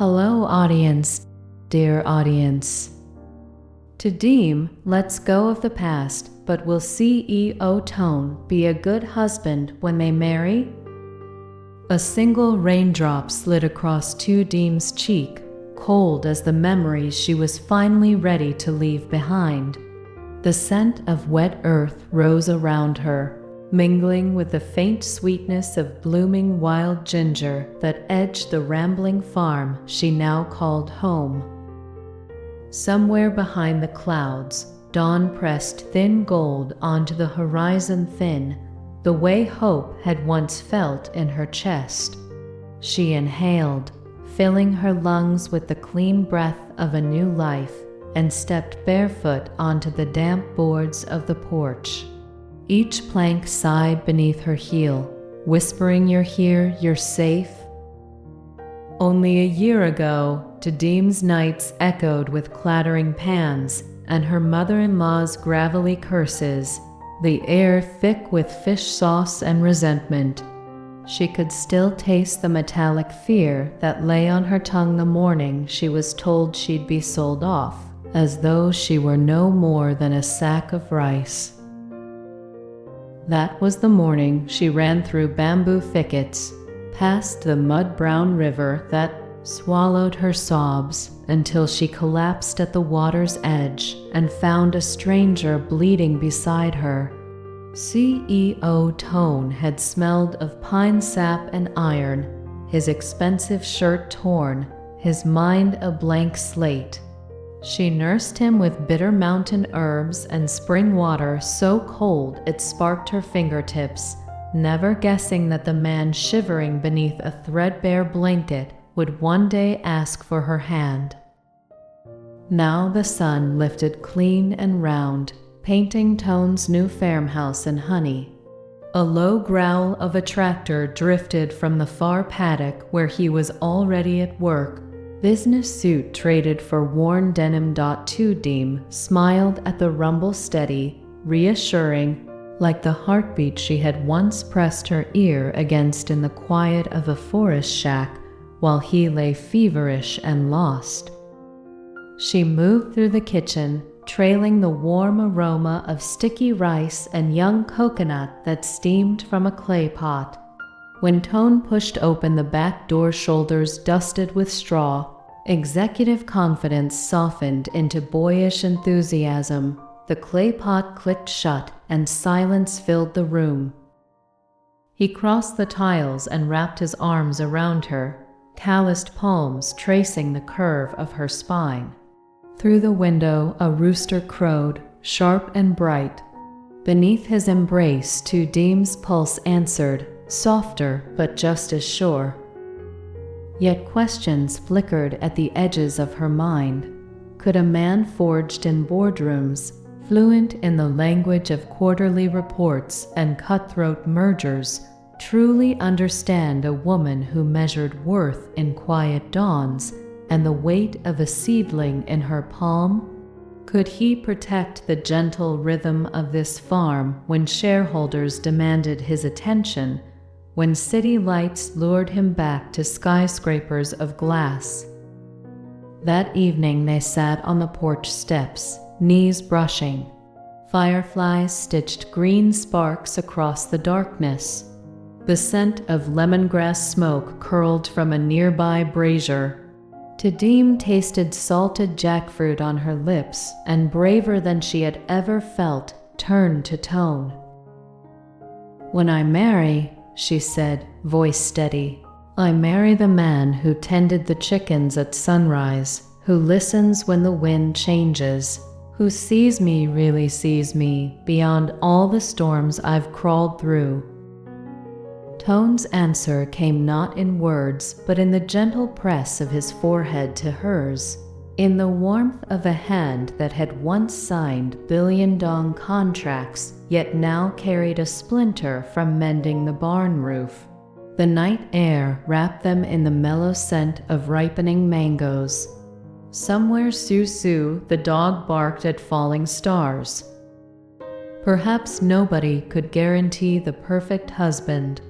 Hello, audience, dear audience. To Diem, let's go of the past, but will CEO Toan be a good husband when they marry? A single raindrop slid across Tu Diem's cheek, cold as the memories she was finally ready to leave behind. The scent of wet earth rose around her, mingling with the faint sweetness of blooming wild ginger that edged the rambling farm she now called home. Somewhere behind the clouds, dawn pressed thin gold onto the horizon thin, the way hope had once felt in her chest. She inhaled, filling her lungs with the clean breath of a new life, and stepped barefoot onto the damp boards of the porch. Each plank sighed beneath her heel, whispering, "You're here, you're safe." Only a year ago, Tu Diem's nights echoed with clattering pans and her mother-in-law's gravelly curses, the air thick with fish sauce and resentment. She could still taste the metallic fear that lay on her tongue the morning she was told she'd be sold off, as though she were no more than a sack of rice. That was the morning she ran through bamboo thickets, past the mud-brown river that swallowed her sobs until she collapsed at the water's edge and found a stranger bleeding beside her. CEO Toan had smelled of pine sap and iron, his expensive shirt torn, his mind a blank slate. She nursed him with bitter mountain herbs and spring water so cold it sparked her fingertips, never guessing that the man shivering beneath a threadbare blanket would one day ask for her hand. Now the sun lifted clean and round, painting Toan's new farmhouse in honey. A low growl of a tractor drifted from the far paddock where he was already at work. Business suit traded for worn denim. Tu Diem smiled at the rumble, steady, reassuring, like the heartbeat she had once pressed her ear against in the quiet of a forest shack while he lay feverish and lost. She moved through the kitchen, trailing the warm aroma of sticky rice and young coconut that steamed from a clay pot. When Toan pushed open the back door, shoulders dusted with straw, executive confidence softened into boyish enthusiasm. The clay pot clicked shut and silence filled the room. He crossed the tiles and wrapped his arms around her, calloused palms tracing the curve of her spine. Through the window a rooster crowed, sharp and bright. Beneath his embrace Tu Diem's pulse answered, softer but just as sure. Yet questions flickered at the edges of her mind. Could a man forged in boardrooms, fluent in the language of quarterly reports and cutthroat mergers, truly understand a woman who measured worth in quiet dawns and the weight of a seedling in her palm? Could he protect the gentle rhythm of this farm when shareholders demanded his attention, when city lights lured him back to skyscrapers of glass? That evening they sat on the porch steps, knees brushing. Fireflies stitched green sparks across the darkness. The scent of lemongrass smoke curled from a nearby brazier. Tu Diem tasted salted jackfruit on her lips and, braver than she had ever felt, turned to Toan. "When I marry," she said, voice steady, "I marry the man who tended the chickens at sunrise, who listens when the wind changes, who sees me, really sees me, beyond all the storms I've crawled through." Toan's answer came not in words, but in the gentle press of his forehead to hers, in the warmth of a hand that had once signed billion-dong contracts, yet now carried a splinter from mending the barn roof. The night air wrapped them in the mellow scent of ripening mangoes. Somewhere Su, the dog, barked at falling stars. Perhaps nobody could guarantee the perfect husband.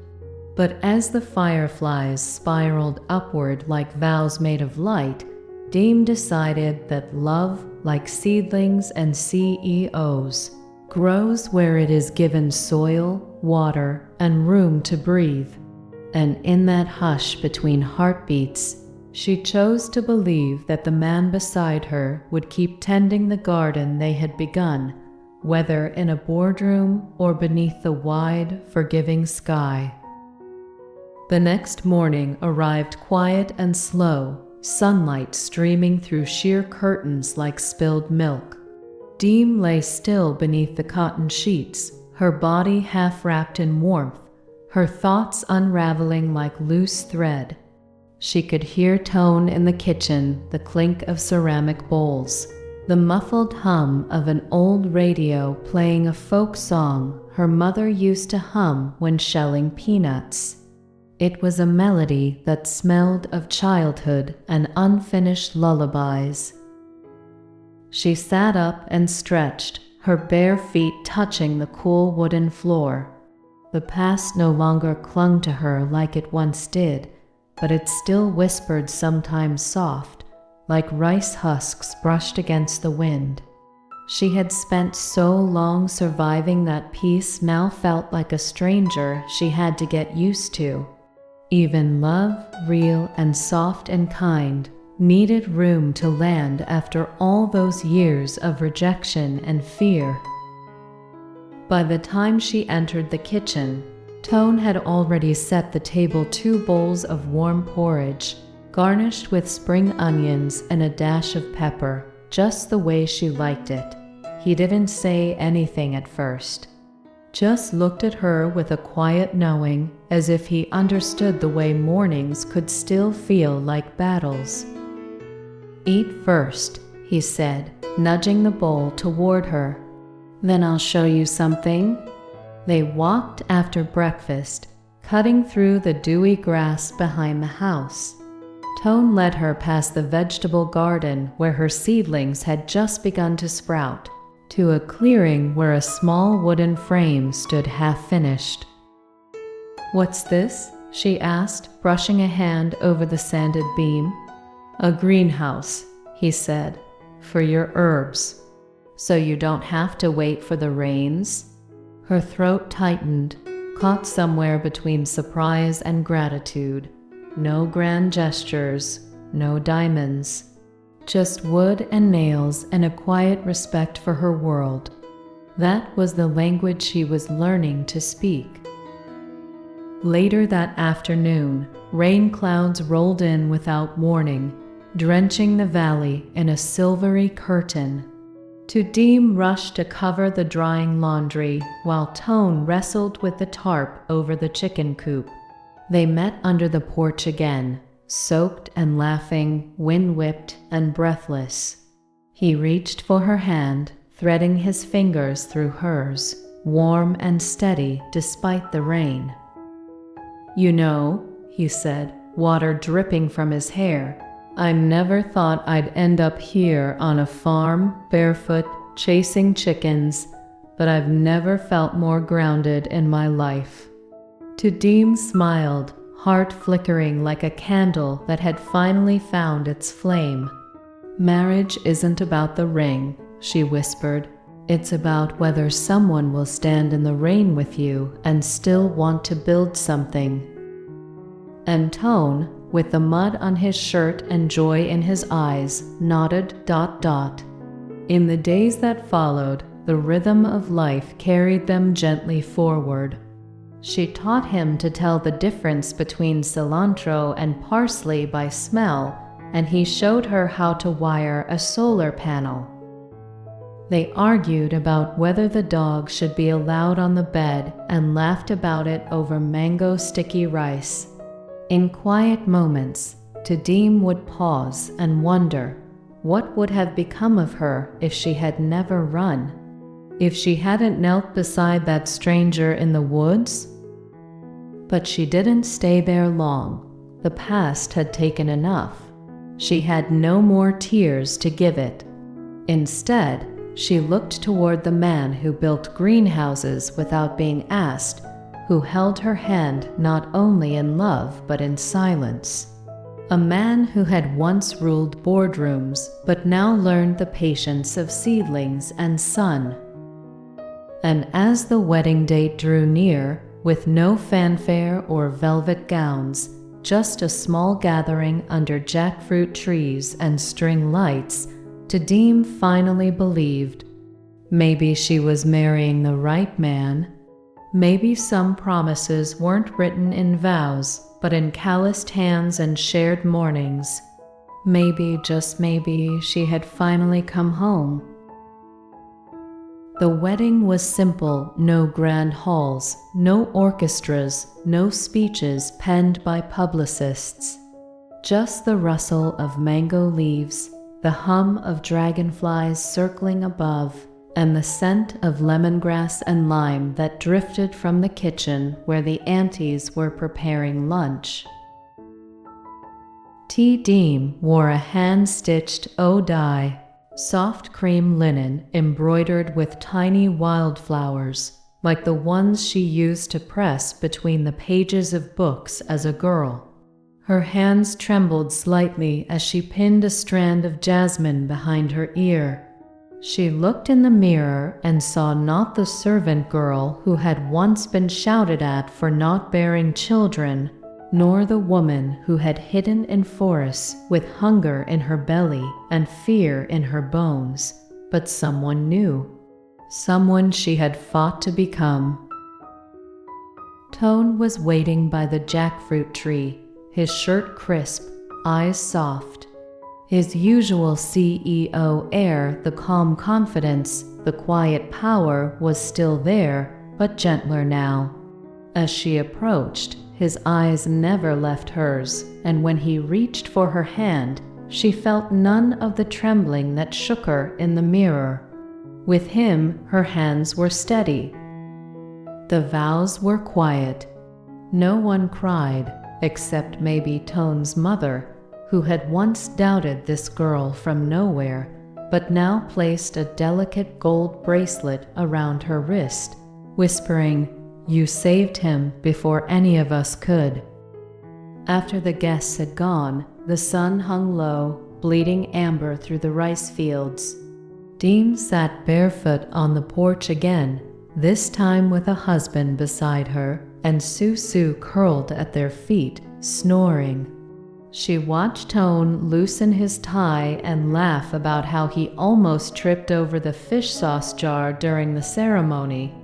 But as the fireflies spiraled upward like vows made of light, Diem decided that love, like seedlings and CEOs, grows where it is given soil, water, and room to breathe. And in that hush between heartbeats, she chose to believe that the man beside her would keep tending the garden they had begun, whether in a boardroom or beneath the wide, forgiving sky. The next morning arrived quiet and slow, sunlight streaming through sheer curtains like spilled milk. Diem lay still beneath the cotton sheets, her body half wrapped in warmth, her thoughts unraveling like loose thread. She could hear Toan in the kitchen, the clink of ceramic bowls, the muffled hum of an old radio playing a folk song her mother used to hum when shelling peanuts. It was a melody that smelled of childhood and unfinished lullabies. She sat up and stretched, her bare feet touching the cool wooden floor. The past no longer clung to her like it once did, but it still whispered, sometimes soft, like rice husks brushed against the wind. She had spent so long surviving that peace now felt like a stranger she had to get used to. Even love, real and soft and kind, needed room to land after all those years of rejection and fear. By the time she entered the kitchen, Toan had already set the table 2 bowls of warm porridge, garnished with spring onions and a dash of pepper, just the way she liked it. He didn't say anything at first, just looked at her with a quiet knowing, as if he understood the way mornings could still feel like battles. "Eat first," he said, nudging the bowl toward her. "Then I'll show you something." They walked after breakfast, cutting through the dewy grass behind the house. Toan led her past the vegetable garden where her seedlings had just begun to sprout, to a clearing where a small wooden frame stood half-finished. "What's this?" she asked, brushing a hand over the sanded beam. "A greenhouse," he said, "for your herbs, so you don't have to wait for the rains." Her throat tightened, caught somewhere between surprise and gratitude. No grand gestures, no diamonds, just wood and nails and a quiet respect for her world. That was the language she was learning to speak. Later that afternoon, rain clouds rolled in without warning, drenching the valley in a silvery curtain. Tu Diem rushed to cover the drying laundry, while Toan wrestled with the tarp over the chicken coop. They met under the porch again, soaked and laughing, wind-whipped and breathless. He reached for her hand, threading his fingers through hers, warm and steady despite the rain. "You know," he said, water dripping from his hair, "I never thought I'd end up here on a farm, barefoot, chasing chickens, but I've never felt more grounded in my life." Tu Diem smiled, heart flickering like a candle that had finally found its flame. "Marriage isn't about the ring," she whispered. "It's about whether someone will stand in the rain with you and still want to build something." And Toan, with the mud on his shirt and joy in his eyes, nodded. In the days that followed, the rhythm of life carried them gently forward. She taught him to tell the difference between cilantro and parsley by smell, and he showed her how to wire a solar panel. They argued about whether the dog should be allowed on the bed and laughed about it over mango sticky rice. In quiet moments, Tu Diem would pause and wonder, what would have become of her if she had never run? If she hadn't knelt beside that stranger in the woods? But she didn't stay there long. The past had taken enough. She had no more tears to give it. Instead, she looked toward the man who built greenhouses without being asked, who held her hand not only in love but in silence. A man who had once ruled boardrooms but now learned the patience of seedlings and sun. And as the wedding date drew near, with no fanfare or velvet gowns, just a small gathering under jackfruit trees and string lights, Tu Diem finally believed. Maybe she was marrying the right man. Maybe some promises weren't written in vows, but in calloused hands and shared mornings. Maybe, just maybe, she had finally come home. The wedding was simple, no grand halls, no orchestras, no speeches penned by publicists. Just the rustle of mango leaves, the hum of dragonflies circling above, and the scent of lemongrass and lime that drifted from the kitchen where the aunties were preparing lunch. Tu Diem wore a hand-stitched dye, soft cream linen embroidered with tiny wildflowers, like the ones she used to press between the pages of books as a girl. Her hands trembled slightly as she pinned a strand of jasmine behind her ear. She looked in the mirror and saw not the servant girl who had once been shouted at for not bearing children, nor the woman who had hidden in forests with hunger in her belly and fear in her bones, but someone new, someone she had fought to become. Toan was waiting by the jackfruit tree, his shirt crisp, eyes soft. His usual CEO air, the calm confidence, the quiet power was still there, but gentler now. As she approached, his eyes never left hers, and when he reached for her hand, she felt none of the trembling that shook her in the mirror. With him, her hands were steady. The vows were quiet. No one cried, except maybe Toan's mother, who had once doubted this girl from nowhere, but now placed a delicate gold bracelet around her wrist, whispering, "You saved him before any of us could." After the guests had gone, the sun hung low, bleeding amber through the rice fields. Diem sat barefoot on the porch again, this time with a husband beside her, and Su curled at their feet, snoring. She watched Toan loosen his tie and laugh about how he almost tripped over the fish sauce jar during the ceremony.